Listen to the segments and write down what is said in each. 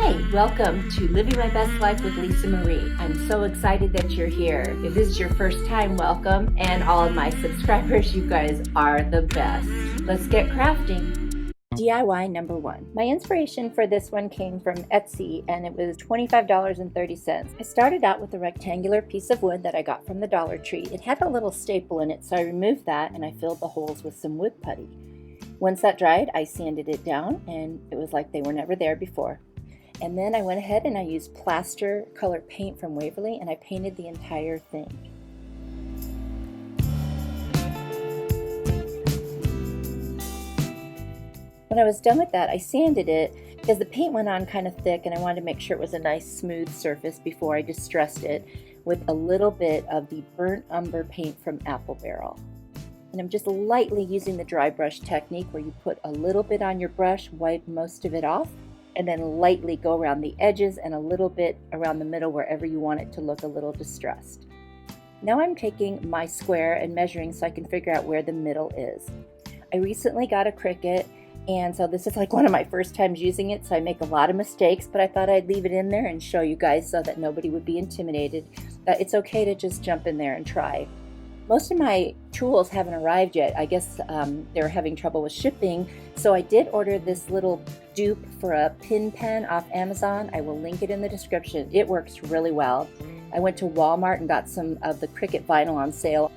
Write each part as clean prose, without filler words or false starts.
Hi, welcome to Living My Best Life with Lisa Marie. I'm so excited that you're here. If this is your first time, welcome. And all of my subscribers, you guys are the best. Let's get crafting. DIY number 1. My inspiration for this one came from Etsy and it was $25.30. I started out with a rectangular piece of wood that I got from the Dollar Tree. It had a little staple in it, so I removed that and I filled the holes with some wood putty. Once that dried, I sanded it down and it was like they were never there before. And then I went ahead and I used plaster color paint from Waverly and I painted the entire thing. When I was done with that, I sanded it because the paint went on kind of thick and I wanted to make sure it was a nice smooth surface before I distressed it with a little bit of the burnt umber paint from Apple Barrel. And I'm just lightly using the dry brush technique where you put a little bit on your brush, wipe most of it off, and then lightly go around the edges and a little bit around the middle wherever you want it to look a little distressed. Now I'm taking my square and measuring so I can figure out where the middle is. I recently got a Cricut, and so this is like one of my first times using it, so I make a lot of mistakes, but I thought I'd leave it in there and show you guys so that nobody would be intimidated, that it's okay to just jump in there and try. Most of my tools haven't arrived yet. I guess they're having trouble with shipping, so I did order this little dupe for a pin pen off Amazon. I will link it in the description. It works really well. I went to Walmart and got some of the Cricut vinyl on sale.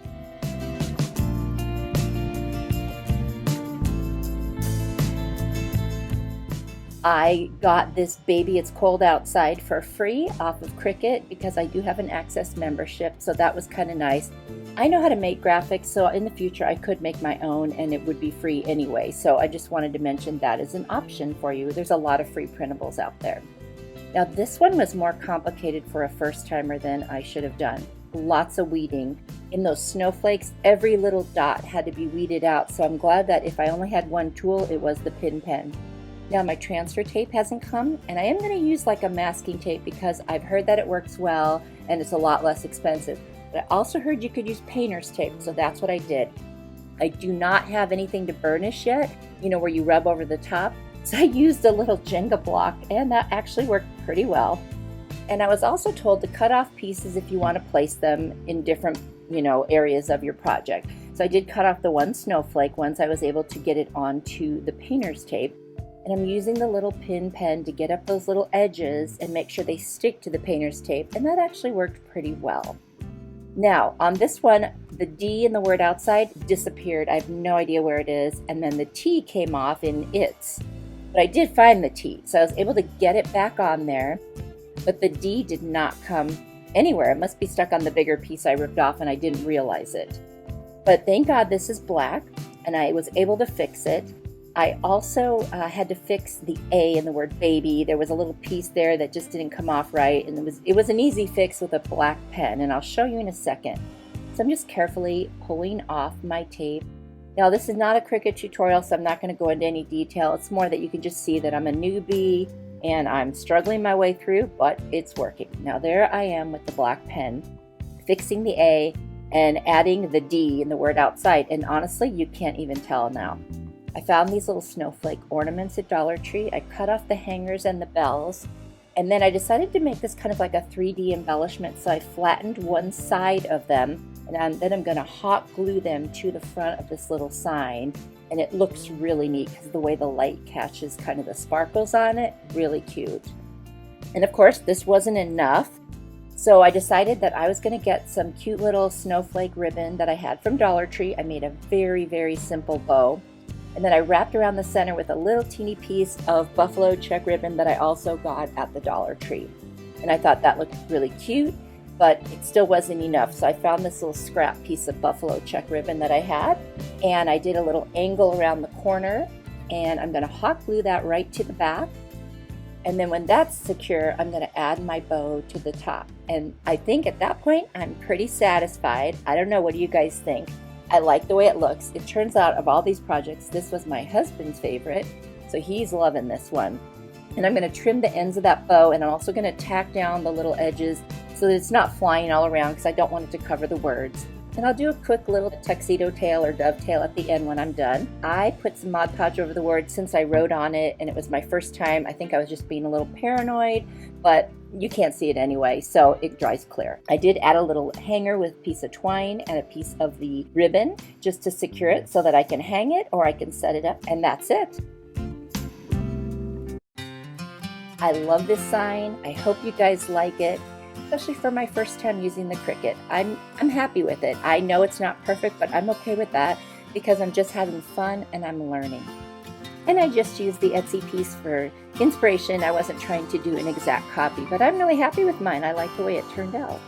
I got this Baby It's Cold Outside for free off of Cricut because I do have an Access membership, so that was kind of nice. I know how to make graphics, so in the future I could make my own and it would be free anyway, so I just wanted to mention that as an option for you. There's a lot of free printables out there. Now this one was more complicated for a first timer than I should have done. Lots of weeding. In those snowflakes, every little dot had to be weeded out, so I'm glad that if I only had one tool, it was the pin pen. Now my transfer tape hasn't come, and I am going to use like a masking tape because I've heard that it works well and it's a lot less expensive. But I also heard you could use painter's tape, so that's what I did. I do not have anything to burnish yet, you know, where you rub over the top. So I used a little Jenga block and that actually worked pretty well. And I was also told to cut off pieces if you want to place them in different, areas of your project. So I did cut off the one snowflake once I was able to get it onto the painter's tape. And I'm using the little pin pen to get up those little edges and make sure they stick to the painter's tape, and that actually worked pretty well. Now, on this one, the D in the word outside disappeared. I have no idea where it is, and then the T came off in its. But I did find the T, so I was able to get it back on there, but the D did not come anywhere. It must be stuck on the bigger piece I ripped off and I didn't realize it. But thank God this is black, and I was able to fix it. I also had to fix the A in the word baby. There was a little piece there that just didn't come off right, and it was an easy fix with a black pen, and I'll show you in a second. So I'm just carefully pulling off my tape. Now this is not a Cricut tutorial, so I'm not going to go into any detail. It's more that you can just see that I'm a newbie and I'm struggling my way through, but it's working. Now there I am with the black pen, fixing the A and adding the D in the word outside, and honestly, you can't even tell now. I found these little snowflake ornaments at Dollar Tree. I cut off the hangers and the bells, and then I decided to make this kind of like a 3D embellishment, so I flattened one side of them, and then I'm going to hot glue them to the front of this little sign, and it looks really neat because the way the light catches kind of the sparkles on it, really cute. And of course, this wasn't enough, so I decided that I was going to get some cute little snowflake ribbon that I had from Dollar Tree. I made a very, very simple bow. And then I wrapped around the center with a little teeny piece of buffalo check ribbon that I also got at the Dollar Tree. And I thought that looked really cute, but it still wasn't enough. So I found this little scrap piece of buffalo check ribbon that I had, and I did a little angle around the corner, and I'm going to hot glue that right to the back. And then when that's secure, I'm going to add my bow to the top. And I think at that point, I'm pretty satisfied. I don't know, what do you guys think? I like the way it looks. It turns out of all these projects, this was my husband's favorite, so he's loving this one. And I'm going to trim the ends of that bow, and I'm also going to tack down the little edges so that it's not flying all around because I don't want it to cover the words. And I'll do a quick little tuxedo tail or dovetail at the end when I'm done. I put some Mod Podge over the word since I wrote on it, and it was my first time. I think I was just being a little paranoid, but you can't see it anyway, so it dries clear. I did add a little hanger with a piece of twine and a piece of the ribbon just to secure it so that I can hang it or I can set it up, and that's it. I love this sign. I hope you guys like it, especially for my first time using the Cricut. I'm happy with it. I know it's not perfect, but I'm okay with that because I'm just having fun and I'm learning. And I just used the Etsy piece for inspiration. I wasn't trying to do an exact copy, but I'm really happy with mine. I like the way it turned out.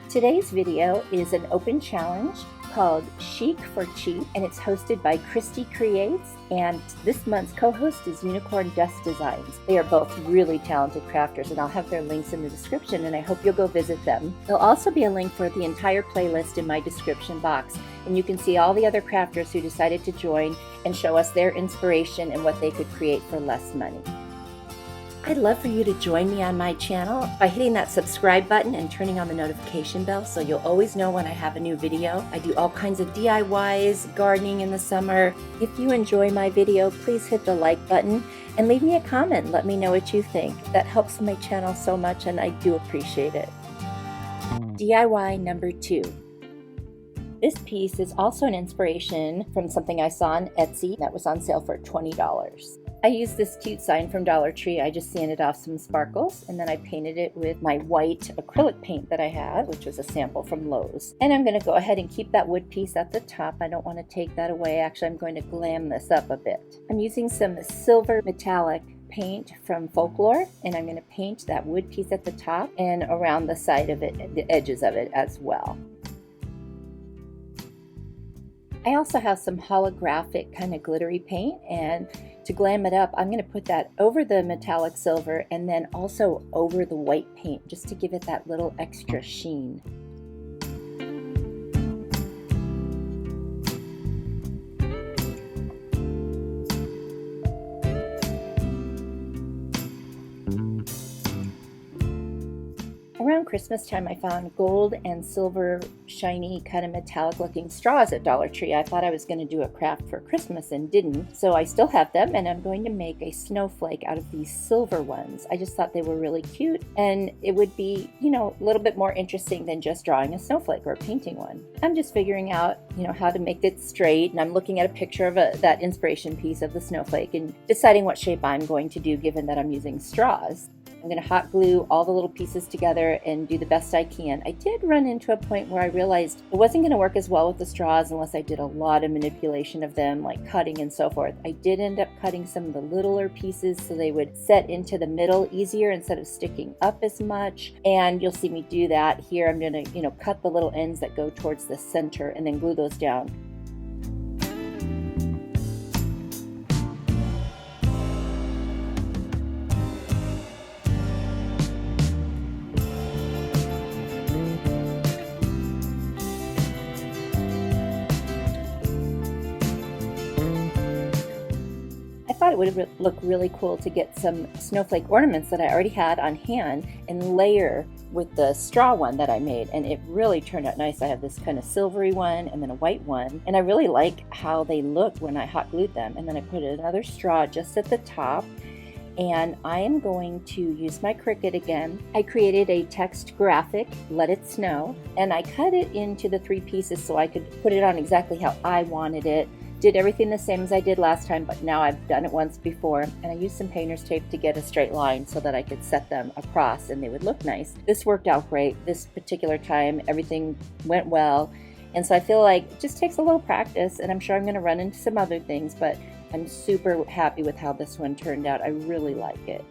Today's video is an open challenge called Chic for Cheap, and it's hosted by Christi Creates, and this month's co-host is Unicorn Dust Designs. They are both really talented crafters, and I'll have their links in the description, and I hope you'll go visit them. There'll also be a link for the entire playlist in my description box, and you can see all the other crafters who decided to join and show us their inspiration and what they could create for less money. I'd love for you to join me on my channel by hitting that subscribe button and turning on the notification bell so you'll always know when I have a new video. I do all kinds of DIYs, gardening in the summer. If you enjoy my video, please hit the like button and leave me a comment. Let me know what you think. That helps my channel so much and I do appreciate it. DIY number 2. This piece is also an inspiration from something I saw on Etsy that was on sale for $20. I used this cute sign from Dollar Tree. I just sanded off some sparkles and then I painted it with my white acrylic paint that I had, which was a sample from Lowe's. And I'm going to go ahead and keep that wood piece at the top. I don't want to take that away. Actually, I'm going to glam this up a bit. I'm using some silver metallic paint from Folklore, and I'm going to paint that wood piece at the top and around the side of it, the edges of it as well. I also have some holographic kind of glittery paint, and to glam it up, I'm going to put that over the metallic silver and then also over the white paint just to give it that little extra sheen. Around Christmas time, I found gold and silver, shiny, kind of metallic looking straws at Dollar Tree. I thought I was going to do a craft for Christmas and didn't, so I still have them, and I'm going to make a snowflake out of these silver ones. I just thought they were really cute, and it would be, you know, a little bit more interesting than just drawing a snowflake or painting one. I'm just figuring out, you know, how to make it straight, and I'm looking at a picture of that inspiration piece of the snowflake and deciding what shape I'm going to do given that I'm using straws. I'm going to hot glue all the little pieces together and do the best I can. I did run into a point where I realized it wasn't going to work as well with the straws unless I did a lot of manipulation of them, like cutting and so forth. I did end up cutting some of the littler pieces so they would set into the middle easier instead of sticking up as much. And you'll see me do that here. I'm going to, you know, cut the little ends that go towards the center and then glue those down. I thought it would look really cool to get some snowflake ornaments that I already had on hand and layer with the straw one that I made, and it really turned out nice. I have this kind of silvery one and then a white one, and I really like how they look when I hot glued them. And then I put another straw just at the top, and I am going to use my Cricut again. I created a text graphic, Let It Snow, and I cut it into the 3 pieces so I could put it on exactly how I wanted it. Did everything the same as I did last time, but now I've done it once before, and I used some painter's tape to get a straight line so that I could set them across and they would look nice. This worked out great. This particular time, everything went well, and so I feel like it just takes a little practice, and I'm sure I'm going to run into some other things, but I'm super happy with how this one turned out. I really like it.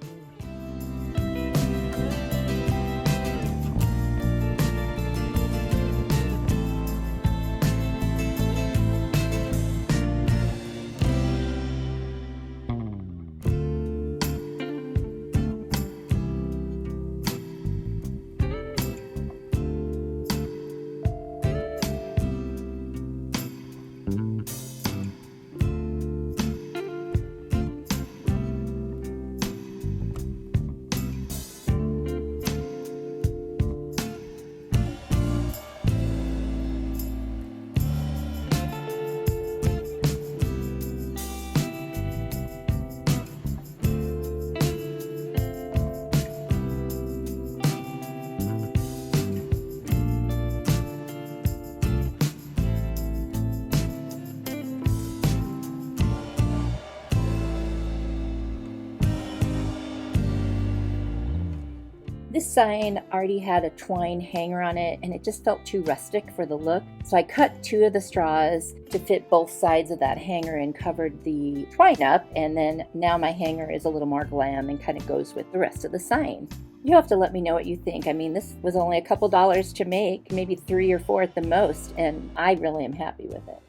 This sign already had a twine hanger on it, and it just felt too rustic for the look. So I cut 2 of the straws to fit both sides of that hanger and covered the twine up, and then now my hanger is a little more glam and kind of goes with the rest of the sign. You have to let me know what you think. I mean, this was only a couple dollars to make, maybe 3 or 4 at the most, and I really am happy with it.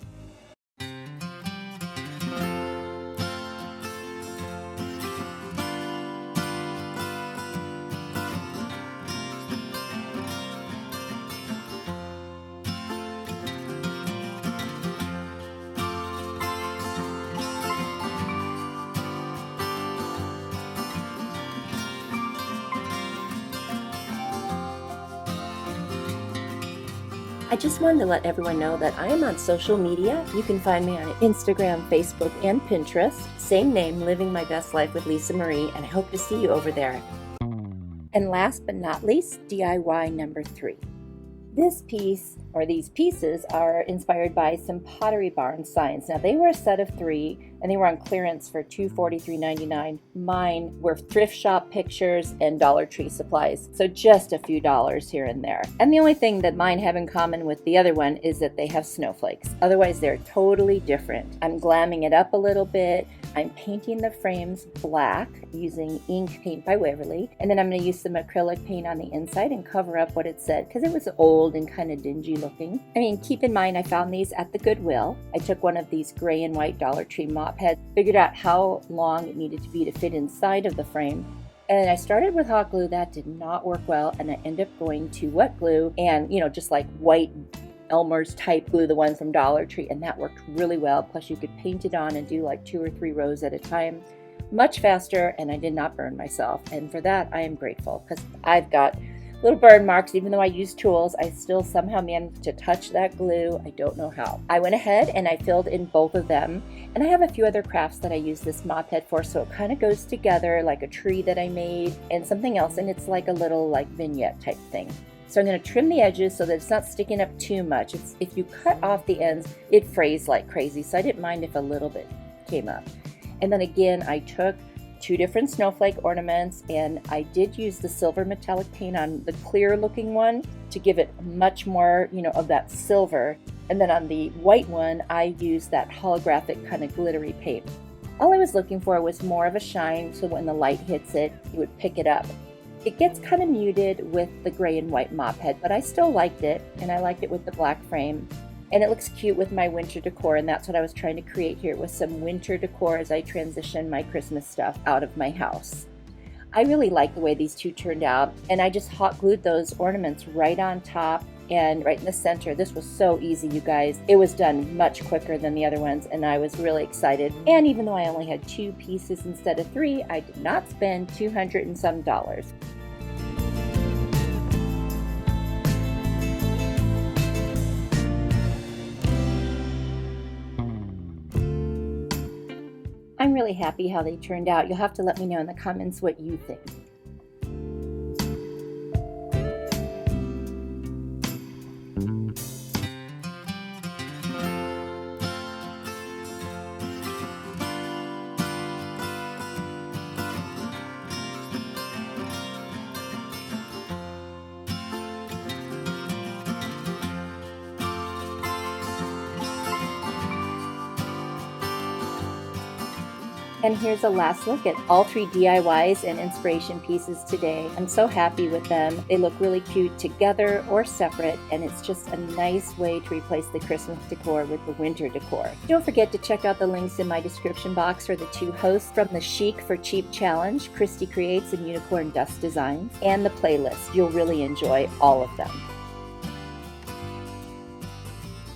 I just wanted to let everyone know that I am on social media. You can find me on Instagram, Facebook, and Pinterest. Same name, Living My Best Life with Lisa Marie, and I hope to see you over there. And last but not least, DIY number 3. This piece, or these pieces, are inspired by some Pottery Barn signs. Now, they were a set of 3, and they were on clearance for $243.99. Mine were thrift shop pictures and Dollar Tree supplies, so just a few dollars here and there. And the only thing that mine have in common with the other one is that they have snowflakes. Otherwise, they're totally different. I'm glamming it up a little bit. I'm painting the frames black using ink paint by Waverly, and then I'm going to use some acrylic paint on the inside and cover up what it said because it was old and kind of dingy looking. I mean, keep in mind I found these at the Goodwill. I took one of these gray and white Dollar Tree mop heads, figured out how long it needed to be to fit inside of the frame, and I started with hot glue. That did not work well, and I ended up going to wet glue and, just like white Elmer's type glue, the one from Dollar Tree, and that worked really well. Plus you could paint it on and do like 2 or 3 rows at a time, much faster, and I did not burn myself, and for that I am grateful because I've got little burn marks. Even though I use tools, I still somehow managed to touch that glue. I don't know how. I went ahead and I filled in both of them, and I have a few other crafts that I use this mop head for, so it kind of goes together like a tree that I made and something else, and it's like a little like vignette type thing. So I'm going to trim the edges so that it's not sticking up too much. If you cut off the ends, it frays like crazy, so I didn't mind if a little bit came up. And then again, I took 2 different snowflake ornaments, and I did use the silver metallic paint on the clear looking one to give it much more, of that silver. And then on the white one, I used that holographic kind of glittery paint. All I was looking for was more of a shine, so when the light hits it, you would pick it up. It gets kind of muted with the gray and white mop head, but I still liked it, and I liked it with the black frame. And it looks cute with my winter decor, and that's what I was trying to create here, with some winter decor as I transition my Christmas stuff out of my house. I really like the way these 2 turned out, and I just hot glued those ornaments right on top and right in the center. This was so easy, you guys. It was done much quicker than the other ones, and I was really excited. And even though I only had 2 pieces instead of 3, I did not spend $200 and some. I'm really happy how they turned out. You'll have to let me know in the comments what you think. And here's a last look at all 3 DIYs and inspiration pieces today. I'm so happy with them. They look really cute together or separate, and it's just a nice way to replace the Christmas decor with the winter decor. Don't forget to check out the links in my description box for the 2 hosts from the Chic for Cheap Challenge, Christi Creates and Unicorn Dust Designs, and the playlist. You'll really enjoy all of them.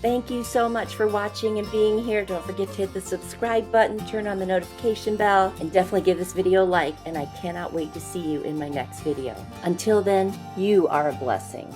Thank you so much for watching and being here. Don't forget to hit the subscribe button, turn on the notification bell, and definitely give this video a like, and I cannot wait to see you in my next video. Until then, you are a blessing.